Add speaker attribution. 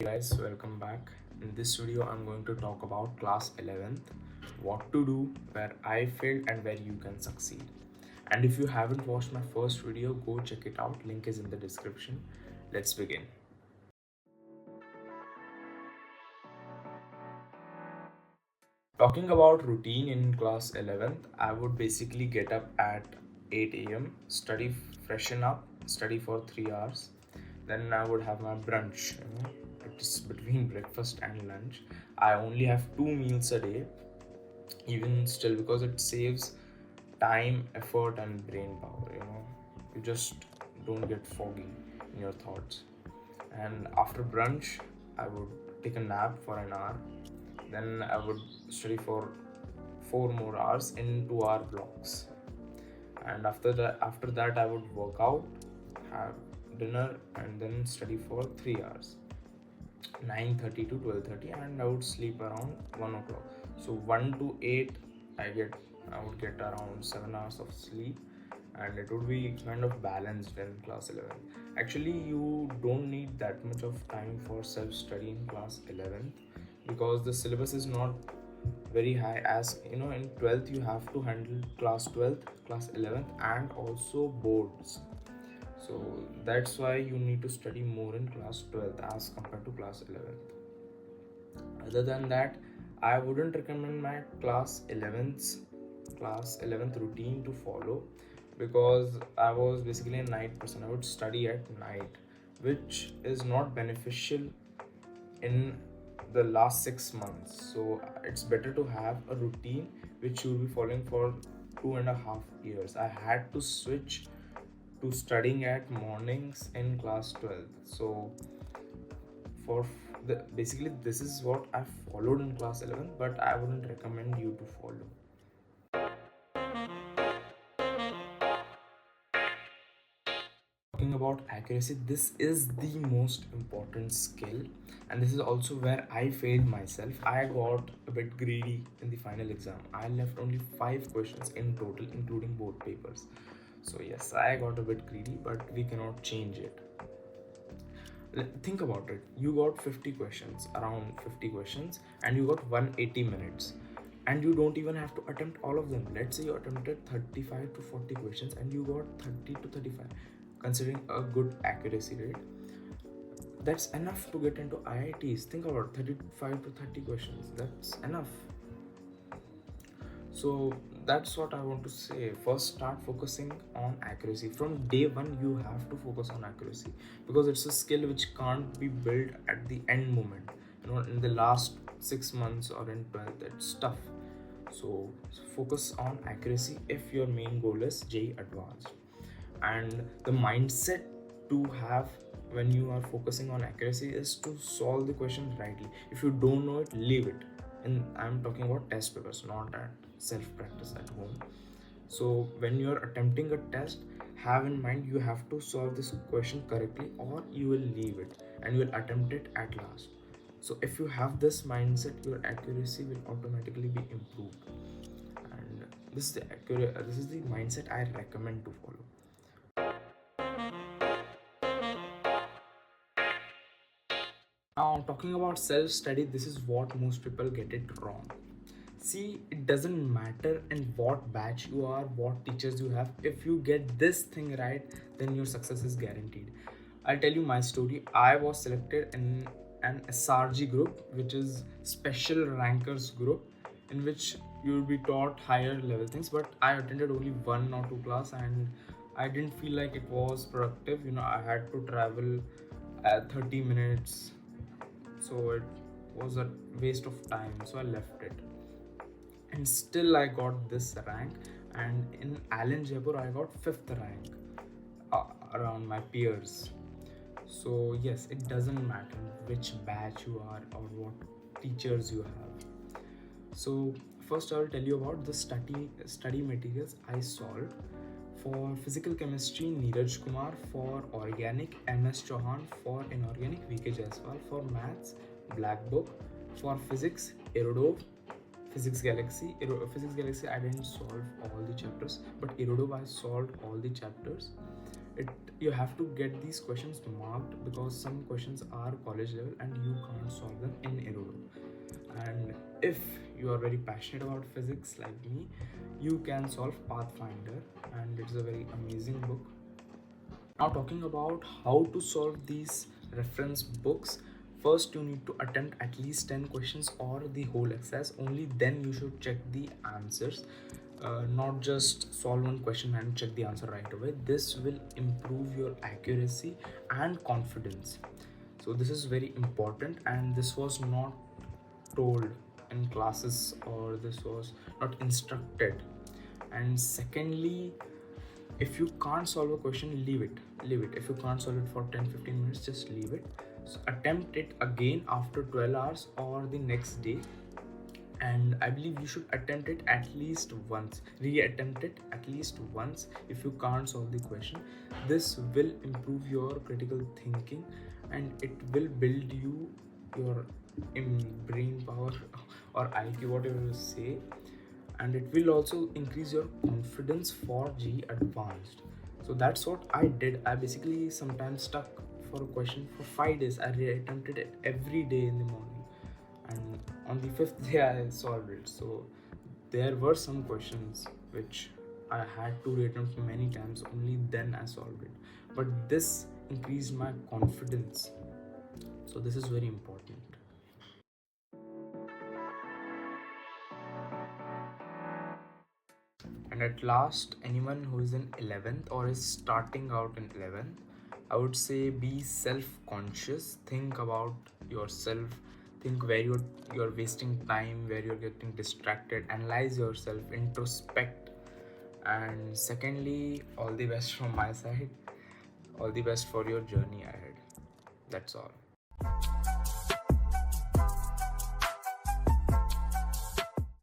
Speaker 1: Guys, welcome back. In this video I'm going to talk about class 11th, what to do, where I failed and where you can succeed. And if you haven't watched my first video, go check it out, link is in the description. Let's begin. Talking about routine in class 11th, I would basically get up at 8 a.m, study, freshen up, study for 3 hours. Then I would have my brunch, it's between breakfast and lunch. I only have 2 meals a day, even still, because it saves time, effort, and brain power. You just don't get foggy in your thoughts. And after brunch, I would take a nap for an hour. Then I would study for 4 more hours in 2-hour blocks. And after that, I would work out, have dinner, and then study for 3 hours, 9:30 to 12:30, and I would sleep around 1 o'clock. So 1 to 8, I would get around 7 hours of sleep, and it would be kind of balanced in class 11. Actually, you don't need that much of time for self-study in class 11 because the syllabus is not very high. As you know, in 12th you have to handle class 12th, class 11th, and also boards. So that's why you need to study more in class 12th as compared to class 11th. Other than that, I wouldn't recommend my class 11th routine to follow, because I was basically a night person. I would study at night, which is not beneficial in the last 6 months. So it's better to have a routine which you'll be following for 2.5 years. I had to switch to studying at mornings in class 12th. So basically this is what I followed in class 11, but I wouldn't recommend you to follow. Talking about accuracy, this is the most important skill, and this is also where I failed myself. I got a bit greedy in the final exam. I left only 5 questions in total, including both papers. So yes, I got a bit greedy, but we cannot change it. Think about it. You got 50 questions, around 50 questions, and you got 180 minutes, and you don't even have to attempt all of them. Let's say you attempted 35 to 40 questions and you got 30 to 35, considering a good accuracy rate. That's enough to get into IITs. Think about 35 to 30 questions. That's enough. So that's what I want to say. First, start focusing on accuracy. From day one, you have to focus on accuracy, because it's a skill which can't be built at the end moment. In the last 6 months or in 12th, it's tough. So focus on accuracy if your main goal is JEE Advanced. And the mindset to have when you are focusing on accuracy is to solve the question rightly. If you don't know it, leave it. And I'm talking about test papers, not at self-practice at home. So when you're attempting a test, have in mind you have to solve this question correctly, or you will leave it and you will attempt it at last. So if you have this mindset, your accuracy will automatically be improved. And this is the mindset I recommend to follow. Now, talking about self-study, this is what most people get it wrong. See, it doesn't matter in what batch you are, what teachers you have. If you get this thing right, then your success is guaranteed. I'll tell you my story. I was selected in an SRG group, which is Special Rankers group, in which you will be taught higher level things. But I attended only 1 or 2 class, and I didn't feel like it was productive. I had to travel 30 minutes, so it was a waste of time. So I left it, and still I got this rank. And in Allen Jaipur, I got 5th rank around my peers. So yes, it doesn't matter which batch you are or what teachers you have. So first I will tell you about the study materials I solved. For physical chemistry, Neeraj Kumar. For organic, MS Chauhan. For inorganic, VK Jaiswal. For maths, Black Book. For physics, Erudov. Physics Galaxy, I didn't solve all the chapters, but Erudov I solved all the chapters. it you have to get these questions marked, because some questions are college level and you can't solve them in Erudite. And if you are very passionate about physics like me, you can solve Pathfinder, and it's a very amazing book. Now, talking about how to solve these reference books, first you need to attempt at least 10 questions or the whole exercise. Only then you should check the answers, not just solve one question and check the answer right away. This will improve your accuracy and confidence. So this is very important, and this was not told in classes, or this was not instructed. And secondly, if you can't solve a question, leave it. If you can't solve it for 10-15 minutes, just leave it. So attempt it again after 12 hours or the next day, and I believe you should attempt it at least once, re-attempt it at least once if you can't solve the question. This will improve your critical thinking, and it will build your brain power or IQ, whatever you say, and it will also increase your confidence for G advanced. So that's what I did. I basically sometimes stuck for a question for 5 days. I re-attempted it every day in the morning, and on the fifth day I solved it. So there were some questions which I had to reattempt many times, only then I solved it. But this increased my confidence. So this is very important. And at last, anyone who is in 11th or is starting out in 11th, I would say be self-conscious. Think about yourself. Think where you're wasting time, where you're getting distracted. Analyze yourself, introspect. And secondly, all the best from my side. All the best for your journey ahead. That's all.